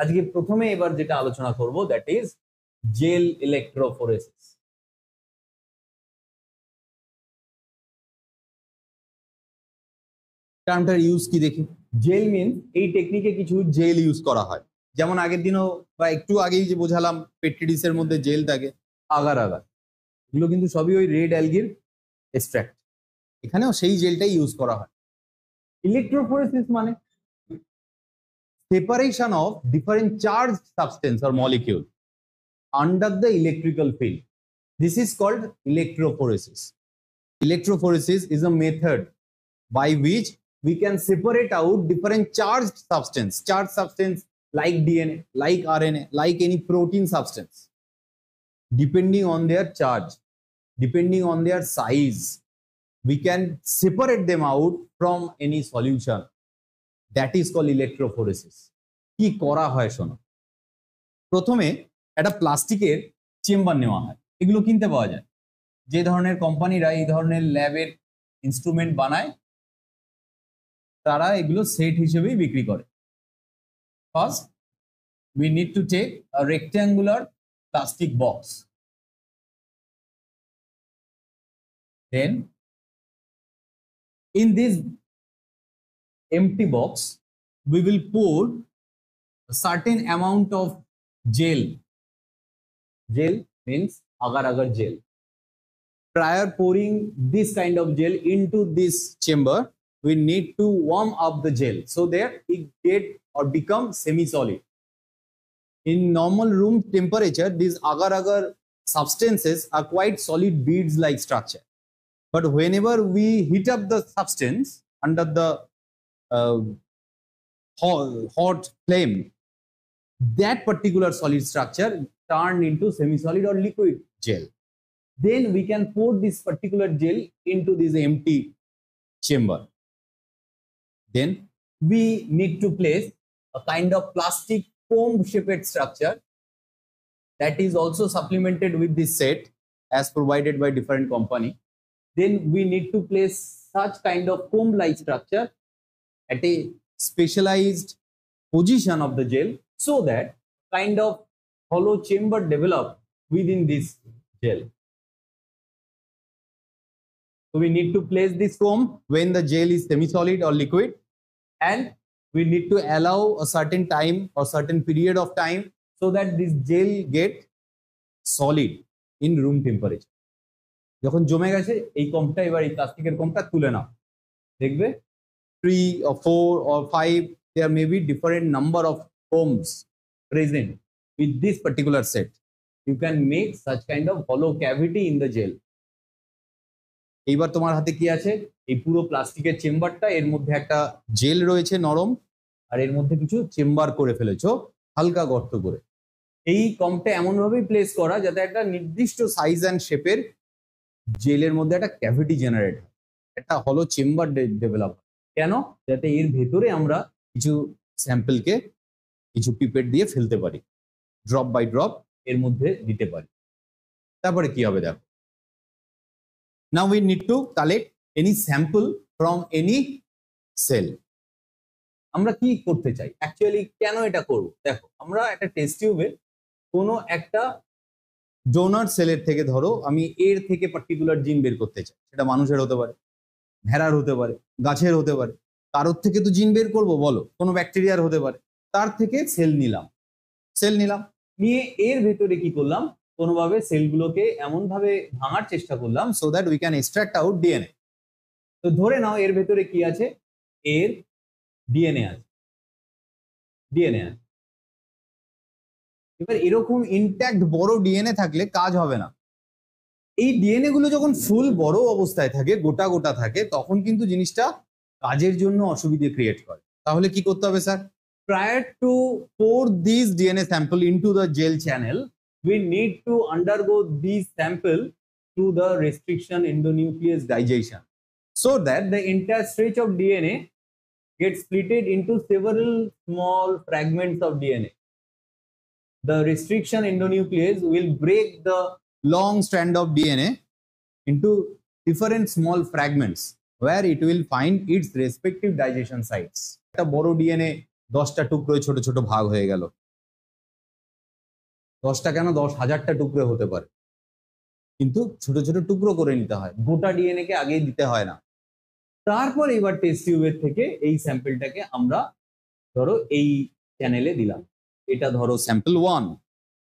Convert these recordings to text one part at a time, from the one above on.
আজকে প্রথমে এবার যেটা আলোচনা করব দ্যাট ইজ জেল ইলেকট্রোফোরেসিস। টার্মটার ইউজ কি দেখি। জেল মিনস এই টেকনিকে কিছু জেল ইউজ করা হয়, যেমন আগের দিনও বা একটু আগেই যে বোঝালাম পেট্রিডিসের মধ্যে জেল থাকে, আগার আগার, এগুলো কিন্তু সবই ওই রেড অ্যালগির এক্সট্রাক্ট, এখানেও সেই জেলটাই ইউজ করা হয়। ইলেকট্রোফোরেসিস মানে separation of different charged substance or molecule under the electrical field. This is called electrophoresis. Electrophoresis is a method by which we can separate out different charged substance like DNA, like RNA, like any protein substance. Depending on their charge, depending on their size, we can separate them out from any solution. That is called electrophoresis. কি করা হয় শোনো, প্রথমে একটা প্লাস্টিকের chamber নেওয়া হয়, এগুলো কিনতে পাওয়া যায়, যে ধরনের কোম্পানিরা এই ধরনের ল্যাবের ইনস্ট্রুমেন্ট বানায় তারা এগুলো সেট হিসেবেই বিক্রি করে। First we need to take a rectangular plastic box, then in this empty box we will pour a certain amount of gel. Gel means agar agar gel. Prior pouring this kind of gel into this chamber, we need to warm up the gel so that it get or become semi-solid. In normal room temperature, these agar agar substances are quite solid beads-like structure. But whenever we heat up the substance under the hot flame, that particular solid structure turn into semi-solid or liquid gel. Then we can pour this particular gel into this empty chamber. Then we need to place a kind of plastic comb-shaped structure that is also supplemented with this set as provided by different company. Then we need to place such kind of comb-like structure at a specialized position of the gel so that kind of hollow chamber develop within this gel. So we need to place this comb when the gel is semi-solid or liquid, and we need to allow a certain time or certain period of time so that this gel get solid in room temperature. যখন জমে গেছে এই কমটা, এবার এই প্লাস্টিকের কমটা তুলে নাও, দেখবে 3 or 4 or 5 there may be different number of combs present with this particular set. You can make such kind of hollow cavity in the gel. এইবার তোমার হাতে কি আছে, এই পুরো প্লাস্টিকের চেম্বারটা, এর মধ্যে একটা জেল রয়েছে নরম, আর এর মধ্যে কিছু চেম্বার করে ফেলেছো হালকা গর্ত করে। এই কমটা এমন ভাবেই প্লেস করা যাতে একটা নির্দিষ্ট সাইজ অ্যান্ড শেপের জেলের মধ্যে একটা ক্যাভিটি জেনারেট হয়, একটা হলো চেম্বার ডেভেলপ। কেন? যাতে এর ভেতরে আমরা কিছু স্যাম্পলকে কিছু পিপেট দিয়ে ফেলতে পারি, ড্রপ বাই ড্রপ এর মধ্যে দিতে পারি। তারপরে কি হবে দেখো, now we need to collect any sample from any cell. আমরা কি করতে চাই অ্যাকচুয়ালি, কেন এটা করব? দেখো, আমরা একটা টেস্ট টিউবে কোনো একটা ডোনার সেলের থেকে, ধরো আমি এর থেকে পার্টিকুলার জিন বের করতে চাই, সেটা মানুষের হতে পারে, ভেড়ার হতে পারে, গাছের হতে পারে, কারোর থেকে তো জিন বের করবো বলো, কোনো ব্যাকটেরিয়ার হতে পারে, তার থেকে সেল নিলাম, নিয়ে এর ভেতরে কি করলাম, কোনোভাবে সেলগুলোকে এমন ভাবে ভাঙার চেষ্টা করলাম so that we can extract out DNA. তো ধরে নাও এর ভেতরে কি আছে, এর ডিএনএ আছে, এবার এরকম ইনট্যাক্ট বড় ডিএনএ থাকলে কাজ হবে না। এই ডিএনএ গুলো যখন ফুল বড় অবস্থায় থাকে, গোটা গোটা থাকে, তখন কিন্তু জিনিসটা কাজের জন্য অসুবিধে ক্রিয়েট করে। তাহলে কি করতে হবে sir? prior to pour these DNA sample into the gel channel, we need to undergo these sample through the restriction endonuclease digestion so that the entire stretch of DNA gets splitted into several small fragments of DNA. The restriction endonuclease will break the long strand of DNA into different small fragments where it will find its respective digestion sites. একটা বড় DNA 10টা টুকরোয় ছোট ছোট ভাগ হয়ে গেল, 10টা কেন 10,000টা টুকরো হতে পারে, কিন্তু ছোট ছোট টুকরো করে নিতে হয়, গোটা ডিএনএ কে আগেই দিতে হয় না। তারপর এবার টেস্ট টিউবের থেকে এই স্যাম্পলটাকে আমরা ধরো এই চ্যানেলে দিলাম, এটা ধরো স্যাম্পল 1।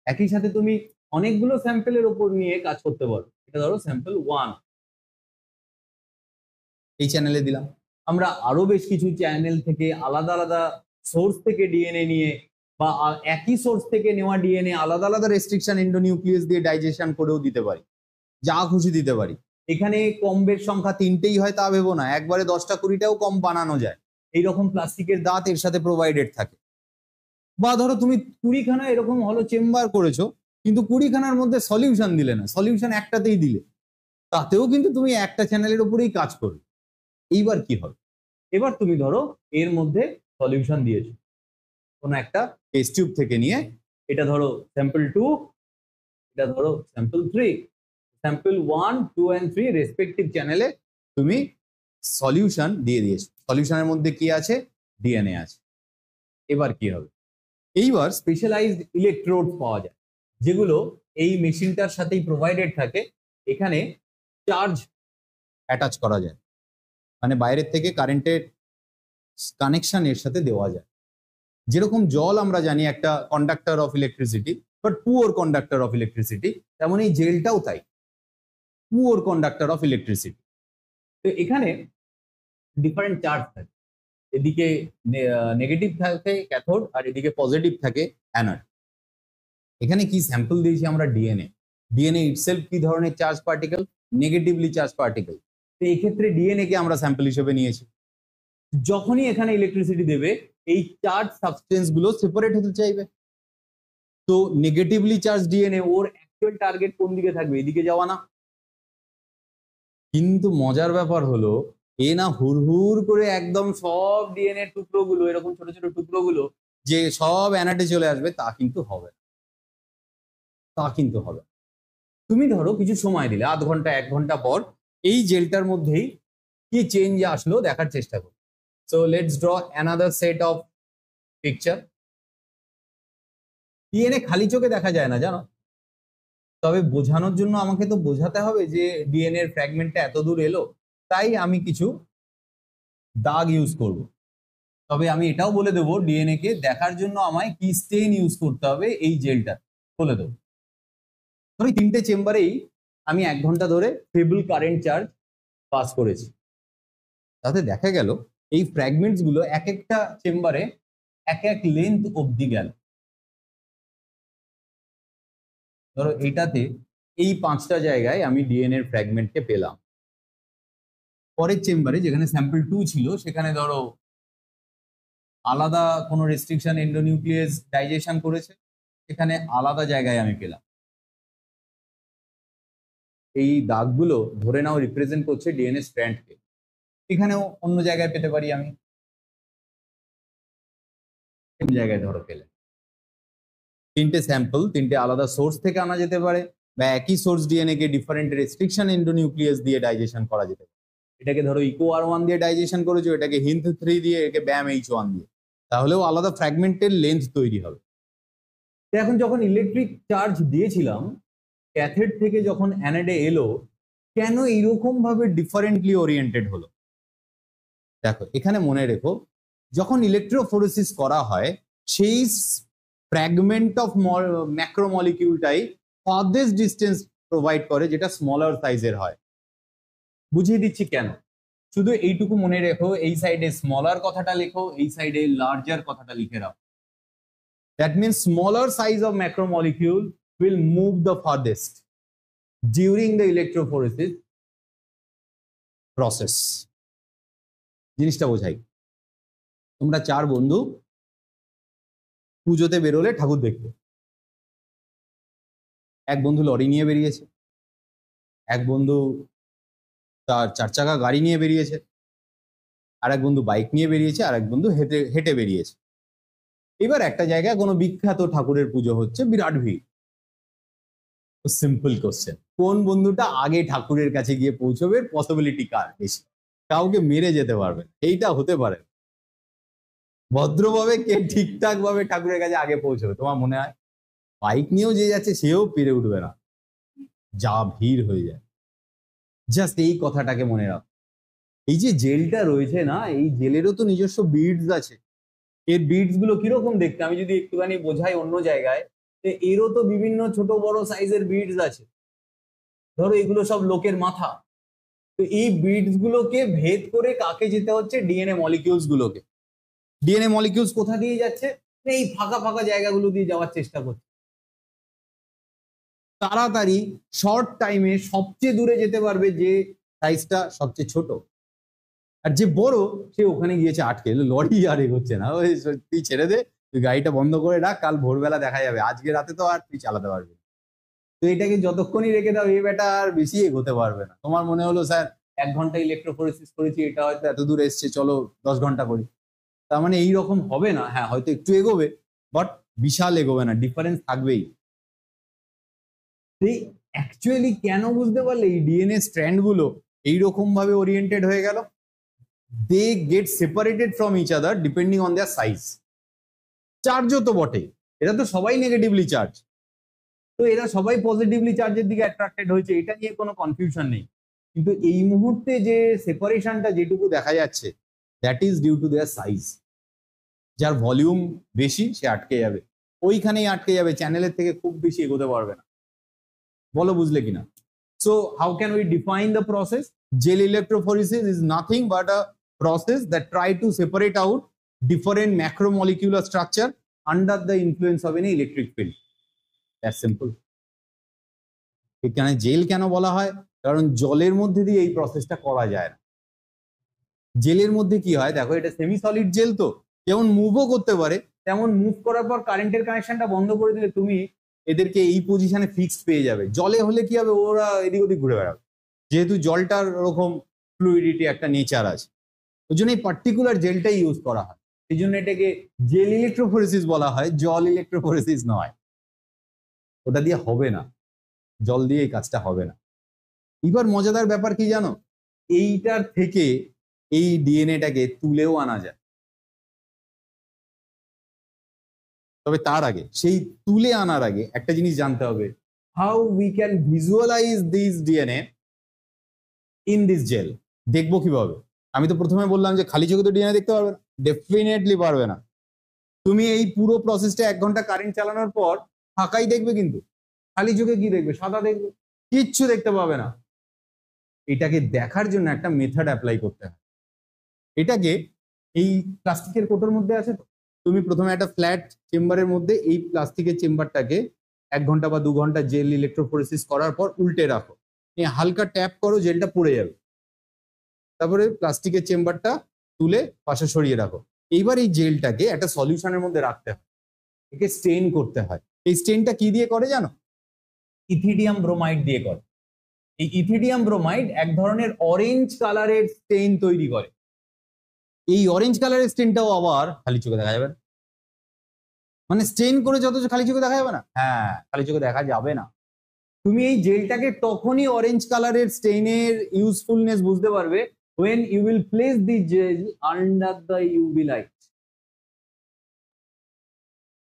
একই সাথে তুমি অনেকগুলো স্যাম্পলের উপর নিয়ে কাজ করতে পারো, এটা ধরো স্যাম্পল 1 এই চ্যানেলে দিলাম। আমরা আরো বেশ কিছু চ্যানেল থেকে আলাদা আলাদা সোর্স থেকে ডিএনএ নিয়ে বা একই সোর্স থেকে নেওয়া ডিএনএ আলাদা আলাদা রেস্ট্রিকশন এন্ডোনিউক্লিয়াস দিয়ে ডাইজেশন করেও দিতে পারি, যা খুশি দিতে পারি। এখানে কম্বের সংখ্যা 3টেই হয় তা ভেবো না, একবারে 10টা 20টাও কম বানানো যায়। এইরকম প্লাস্টিকের দাঁত এর সাথে প্রোভাইডেড থাকে। বা ধরো তুমি 20খানা এরকম হলো চেম্বার করেছো, কিন্তু 20খানার মধ্যে সলিউশন দিলে না, সলিউশন একটাতেই দিলে, তাতেও কিন্তু তুমি একটা চ্যানেলের উপরেই কাজ করবে। এইবার কি হবে, এবার তুমি ধরো এর মধ্যে সলিউশন দিয়েছো কোনো একটা টেস্ট টিউব থেকে নিয়ে, এটা ধরো স্যাম্পল 2, এটা ধরো স্যাম্পল 3, স্যাম্পল 1, 2 and 3 রেসপেক্টিভ চ্যানেলে তুমি সলিউশন দিয়ে দিয়েছো। সলিউশনের মধ্যে কি আছে, ডিএনএ আছে। এবার কি হবে, এইবার স্পেশালাইজড ইলেকট্রোড পাওয়া যায়, যেগুলো এই মেশিনটার সাথেই প্রোভাইডেড থাকে। এখানে চার্জ অ্যাটাচ করা যায়, মানে বাইরের থেকে কারেন্টের কানেকশন এর সাথে দেওয়া যায়। যেরকম জল আমরা জানি একটা conductor of electricity, but poor conductor of electricity, তেমন এই জেলটাও তাই, পুওর কন্ডাক্টর অফ ইলেকট্রিসিটি। তো এখানে ডিফারেন্ট চার্জ থাকে, এদিকে নেগেটিভ থাকে ক্যাথোড আর এদিকে পজিটিভ থাকে অ্যানোড। এখানে কি স্যাম্পল দিয়েছি আমরা, ডিএনএ। ডিএনএ ইটসেলফ কি ধরনের charge particle, negatively charge particle. তো এই ক্ষেত্রে ডিএনএ কে আমরা স্যাম্পল হিসেবে নিয়েছি। যখনই এখানে ইলেকট্রিসিটি দেবে, এই চার্জ সাবস্টেন্স গুলো সেপারেট হতে চাইবে। তো নেগেটিভলি চার্জ ডিএনএ ওর অ্যাকচুয়াল টার্গেট কোন দিকে থাকবে, এদিকে যাওয়া না। কিন্তু মজার ব্যাপার হলো, এ না হুড়হুড় করে একদম সব ডিএনএ টুকরোগুলো, এরকম ছোট ছোট টুকরোগুলো যে সব অ্যানাডে চলে আসবে, তা কিন্তু হবে না, তা কিন্তু হবে। তুমি ধরো কিছু সময় দিলে, আধ ঘন্টা 1 ঘন্টা পর এই জেলটার মধ্যেই কি চেঞ্জ আসলো দেখার চেষ্টা করো। So let's draw another set of picture. DNA খালি চোখে দেখা যায় না জানো, তবে বোঝানোর জন্য আমাকে তো বোঝাতে হবে যে ডিএনএ এর ফ্র্যাগমেন্টটা এত দূর এলো, তাই আমি কিছু দাগ ইউজ করব। তবে আমি এটাও বলে দেবো, ডিএনএ কে দেখার জন্য আমায় কি স্টেইন ইউজ করতে হবে এই জেলটা বলে দেবো। ধরো 3টে চেম্বারেই আমি 1 ঘন্টা ধরে ফেবল কারেন্ট চার্জ পাস করেছি, তাতে দেখা গেল এই ফ্র্যাগমেন্টস গুলো এক একটা চেম্বারে এক এক লেন্থ অবধি গেল। ধরো এইটাতে এই 5টা জায়গায় আমি ডিএনএ এর ফ্র্যাগমেন্টকে পেলাম। পরের চেম্বারে যেখানে স্যাম্পল 2 ছিল, সেখানে ধরো আলাদা কোনো রেস্ট্রিকশন এন্ডোনিউক্লিয়াস ডাইজেশন করেছে, সেখানে আলাদা জায়গায় আমি পেলাম। এই দাগগুলো ধরে নাও রিপ্রেজেন্ট করছে ডিএনএ স্ট্র্যান্ডকে। এখানেও অন্য জায়গায় পেতে পারি আমি, কোন জায়গায় ধরো পেলে। 3টে স্যাম্পল 3টে আলাদা সোর্স থেকে আনা যেতে পারে, বা একই সোর্স ডিএনএ কে ডিফারেন্ট রেস্ট্রিকশন এন্ডোনিউক্লিয়াস দিয়ে ডাইজেশন করা যেতে পারে। এটাকে ধরো ইকো আর1 দিয়ে ডাইজেশন করেছো, এটাকে হিন্থ 3 দিয়ে, একে ব্যাম H1 দিয়ে, তাহলেও আলাদা ফ্র্যাগমেন্টের লেন্থ তৈরি হবে। তো এখন যখন ইলেকট্রিক চার্জ দিয়েছিলাম ক্যাথেড থেকে, যখন অ্যানোডে এলো, কেন এইরকম ভাবে ডিফারেন্টলি ওরিয়েন্টেড হলো? দেখো এখানে মনে রেখো, যখন ইলেকট্রোফোরেসিস করা হয়, সেই ফ্র্যাগমেন্ট অফ ম্যাক্রোমলিকিউলটাই ফার্দেস্ট ডিস্টেন্স প্রোভাইড করে, যেটা স্মলার সাইজের হয়। বুঝিয়ে দিচ্ছি কেন, শুধু এইটুকু মনে রেখো, এই সাইডে স্মলার কথাটা লেখো, এই সাইডে লার্জার কথাটা লিখে রাখো। That means smaller size of macromolecule will move the farthest during the electrophoresis process. জিনিসটা বোঝাই। তোমরা 4 বন্ধু পুজোতে বেরোলে ঠাকুর দেখতে। এক বন্ধু লরি নিয়ে বেরিয়েছে, এক বন্ধু তার 4 চাকা গাড়ি নিয়ে বেরিয়েছে, আর এক বন্ধু বাইক নিয়ে বেরিয়েছে, আর এক বন্ধু হেঁটে হেঁটে বেরিয়েছে। এবার একটা জায়গায় কোনো বিখ্যাত ঠাকুরের পুজো হচ্ছে, বিরাট ভিড়। সিম্পল কোশ্চেন, কোন বন্ধুটা আগে ঠাকুরের কাছে গিয়ে পৌঁছবে, পসিবিলিটি কার বেশি? কাউকে মেরে যেতে পারবে, এইটা হতে পারে। ভদ্রভাবে কে ঠিকঠাক ভাবে ঠাকুরের কাছে আগে পৌঁছবে তোমার মনে হয়? বাইক নিয়েও যে যাচ্ছে সেও পেরে উঠবে না, যা ভিড় হয়ে যায়। জাস্ট এই কথাটাকে মনে রাখ। এই যে জেলটা রয়েছে না, এই জেলেরও তো নিজস্ব বিডস আছে। এর বিডস গুলো কিরকম দেখতে, আমি যদি একটুখানি বোঝাই অন্য জায়গায়, এরও তো বিভিন্ন ছোট বড় সাইজের বিডস আছে। ধরো এগুলো সব লোকের মাথা। তো এই বিডস গুলোকে ভেদ করে কাকে যেতে হচ্ছে? ডিএনএ মলিকিউলস গুলোকে। ডিএনএ মলিকিউলস কোথা দিয়ে যাচ্ছে? এই ফাঁকা ফাঁকা জায়গাগুলো দিয়ে যাওয়ার চেষ্টা করছে। তাড়াতাড়ি শর্ট টাইমে সবচেয়ে দূরে যেতে পারবে যে সাইজটা সবচেয়ে ছোট, আর যে বড় সে ওখানে গিয়েছে আটকে। লরি আর এগোচ্ছে না, ওই তুই ছেড়ে দে, তুই গাড়িটা বন্ধ করে রাখ, কাল ভোরবেলা দেখা যাবে, আজকে রাতে তো আর তুই চালাতে পারবি না। তো এটাকে যতক্ষণই রেখে দাও, এই বেটা আর বেশি এগোতে পারবে না। তোমার মনে হলো স্যার 1 ঘন্টা ইলেকট্রোফোরেসিস করেছি, এটা হয়তো এত দূর এসছে, চলো 10 ঘন্টা করি, তার মানে এইরকম হবে না। হ্যাঁ হয়তো একটু এগোবে, বাট বিশাল এগোবে না, ডিফারেন্স থাকবেই। অ্যাকচুয়ালি কেন বুঝতে পারলে এই ডিএনএ স্ট্র্যান্ড গুলো এইরকম ভাবে ওরিয়েন্টেড হয়ে গেল? they get separated from each other depending on their size. চার্জও তো বটে, এরা তো সবাই নেগেটিভলি চার্জ, তো এরা সবাই পজিটিভলি চার্জের দিকে অ্যাট্রাক্টেড হয়েছে, এটা নিয়ে কোনো কনফিউশন নেই। কিন্তু এই মুহূর্তে যে সেপারেশনটা যেটুকু দেখা যাচ্ছে, that is due to their size. যার ভলিউম বেশি সে আটকে যাবে, ওইখানেই আটকে যাবে, চ্যানেলের থেকে খুব বেশি এগোতে পারবে না। বলো বুঝলে কিনা? So how can we define the process? Jail electrophoresis is nothing but a process that try to separate out different macromolecular structure under the influence of an electric field. That's simple. এখানে jail কেন বলা হয়? কারণ জলের মধ্যে দিয়ে এই প্রসেসটা করা যায় না। জেলের মধ্যে কি হয় দেখো, এটা সেমি সলিড জেল, তো যেমন মুভও করতে পারে, তেমন মুভ করার পর কারেন্টের কানেকশনটা বন্ধ করে দিলে তুমি এদেরকে এই পজিশনে ফিক্সড পেয়ে যাবে। জলে হলে কি হবে, ওরা এদিক ওদিক ঘুরে বেড়াবে, যেহেতু জলটার ওরকম ফ্লুইডিটি একটা নেচার আছে। ওই জন্য এই পার্টিকুলার জেলটাই ইউজ করা হয়, এই জন্য এটাকে জেল ইলেকট্রোফোরেসিস বলা হয়, জল ইলেকট্রোফোরেসিস নয়। ওটা দিয়ে হবে না, জল দিয়ে এই কাজটা হবে না। এবার মজাদার ব্যাপার কি জানো, এইটার থেকে এই ডিএনএটাকে তুলেও আনা যায়। তবে তার আগে, সেই তুলে আনার আগে একটা জিনিস জানতে হবে, how we can visualize this DNA in this gel. দেখবো কিভাবে? আমি তো প্রথমে বললাম যে খালি চোখে তো ডিএনএ দেখতে পারবে না, ডেফিনেটলি পারবে না। তুমি এই পুরো প্রসেসটা 1 ঘন্টা কারেন্ট চালানোর পর ফাঁকাই দেখবে, কিন্তু খালি চোখে কি দেখবে? সাদা দেখবে, কিচ্ছু দেখতে পাবে না। এটাকে দেখার জন্য একটা মেথড অ্যাপ্লাই করতে হয়। এটাকে এই প্লাস্টিকের কোটোর মধ্যে আছে, তো তুমি প্রথমে একটা ফ্ল্যাট চেম্বারের মধ্যে এই প্লাস্টিকের চেম্বারটাকে 1 ঘন্টা বা 2 ঘন্টা জেল ইলেকট্রোফোরেসিস করার পর উল্টে রাখো, হালকা ট্যাপ করো, জেলটা পড়ে যাবে। তারপরে প্লাস্টিকের চেম্বারটা তুলে পাশে সরিয়ে রাখো। এইবার এই জেলটাকে একটা সলিউশনের মধ্যে রাখতে হয়, একে স্টেইন করতে হয়। এই স্টেইনটা কি দিয়ে করে জানো? ইথিডিয়াম ব্রোমাইড দিয়ে করে। এই ইথিডিয়াম ব্রোমাইড এক ধরনের অরেঞ্জ কালারের স্টেইন তৈরি করে। এই অরেঞ্জ কালারের স্টেইনটাও আবার খালি চোখে দেখা যাবে না। মানে স্টেইন করে যত খালি চোখে দেখা যাবে না, হ্যাঁ খালি চোখে দেখা যাবে না। তুমি এই জেলটাকে তখনই অরেঞ্জ কালারের স্টেইনের ইউজফুলনেস বুঝতে পারবে when you will place the gel under the UV light.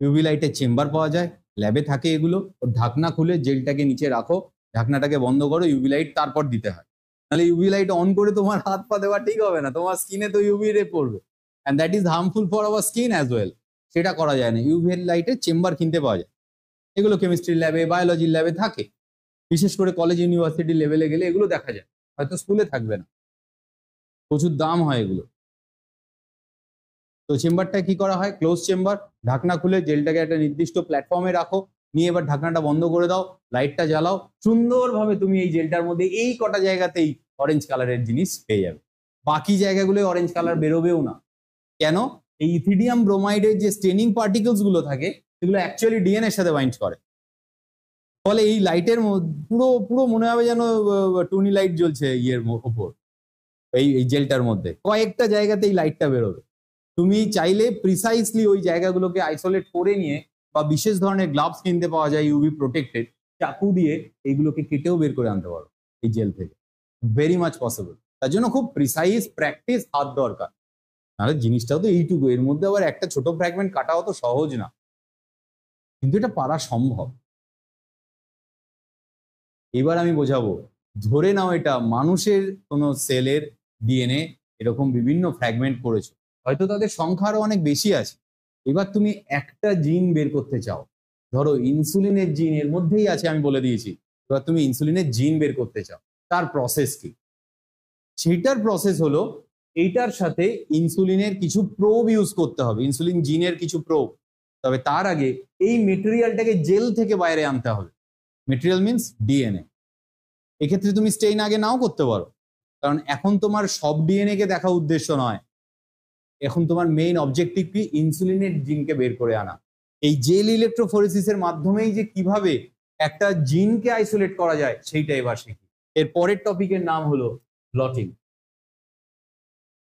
UV লাইটের চেম্বার পাওয়া যায়, ল্যাবে থাকে এগুলো। ঢাকনা খুলে জেলটাকে নিচে রাখো, ঢাকনাটাকে বন্ধ করো, ইউভি লাইট তারপর দিতে হয়। তাহলে ইউভি লাইট অন করে তোমার হাত পা দেওয়া ঠিক হবে না, তোমার স্কিনে তো ইউভি রে পড়বে, and that is harmful for our skin as well. সেটা করা যায় না। ইউভি লাইটের চেম্বার কিনতে পাওয়া যায়, এগুলো কেমিস্ট্রি ল্যাবে, বায়োলজির ল্যাবে থাকে। বিশেষ করে কলেজ ইউনিভার্সিটি লেভেলে গেলে এগুলো দেখা যায়, হয়তো স্কুলে থাকবে না, প্রচুর দাম হয় এগুলো। তো চেম্বারটা কি করা হয়? ক্লোজ চেম্বার, ঢাকনা খুলে জেলটাকে একটা নির্দিষ্ট প্ল্যাটফর্মে রাখো, নিয়ে এবার ঢাকনাটা বন্ধ করে দাও, লাইটটা জ্বালাও, সুন্দরভাবে তুমি এই জেলটার মধ্যে এই কটা জায়গাতেই অরেঞ্জ কালারের জিনিস পেয়ে যাবে। বাকি জায়গাগুলো অরেঞ্জ কালার বেরোবেও না। কেন? এই ইথিডিয়াম ব্রোমাইডের যে স্টেনিং পার্টিকেলস গুলো থাকে সেগুলো অ্যাকচুয়ালি ডিএনএ এর সাথে বাইন্ড করে। ফলে এই লাইটের পুরো পুরো মনে হবে যেন টুনি লাইট জ্বলছে ইয়ের ওপর, এই জেলটার মধ্যে কয়েকটা জায়গাতে এই লাইটটা বেরোবে। তুমি চাইলে প্রিসাইসলি ওই জায়গাগুলোকে আইসোলেট করে নিয়ে বা বিশেষ ধরনের গ্লাভস কিনতে পাওয়া যায় ইউভি প্রোটেক্টেড, চাকু দিয়ে এইগুলোকে কেটেও বের করে আনতে পারো এই জেল থেকে, ভেরি মাচ পসিবল। তার জন্য খুব প্রিসাইজ প্র্যাকটিস হাত দরকার, নাহলে জিনিসটাও তো এইটুকু, এর মধ্যে আবার একটা ছোট ফ্র্যাগমেন্ট কাটাও তো সহজ না। কিন্তু এটা পারা সম্ভব। এবার আমি বোঝাবো, ধরে নাও এটা মানুষের কোনো সেলের ডিএনএ এরকম বিভিন্ন ফ্র্যাগমেন্ট করেছো, হয়তো তাদের সংখ্যা আরো অনেক বেশি আছে। এবার তুমি একটা জিন বের করতে চাও, ধরো ইনসুলিনের জিন এর মধ্যেই আছে, আমি বলে দিয়েছি। এবার তুমি ইনসুলিনের জিন বের করতে চাও, তার প্রসেস কি? সেটার প্রসেস হলো এইটার সাথে ইনসুলিনের কিছু প্রোব ইউজ করতে হবে, ইনসুলিন জিনের কিছু প্রোব। তবে তার আগে এই মেটেরিয়ালটাকে জেল থেকে বাইরে আনতে হবে। Material means DNA. এক্ষেত্রে তুমি স্টেইন আগে নাও করতে পারো, কারণ এখন তোমার সব ডিএনএ কে দেখা উদ্দেশ্য নয়। এখন তোমার মেইন অবজেক্টিভ কি? ইনসুলিনের জিনকে বের করে আনা। এই জেল ইলেকট্রোফোরেসিসের মাধ্যমেই যে কিভাবে একটা জিনকে আইসোলেট করা যায় সেইটা এবার শিখি। এর পরের টপিকের নাম হলো ব্লটিং।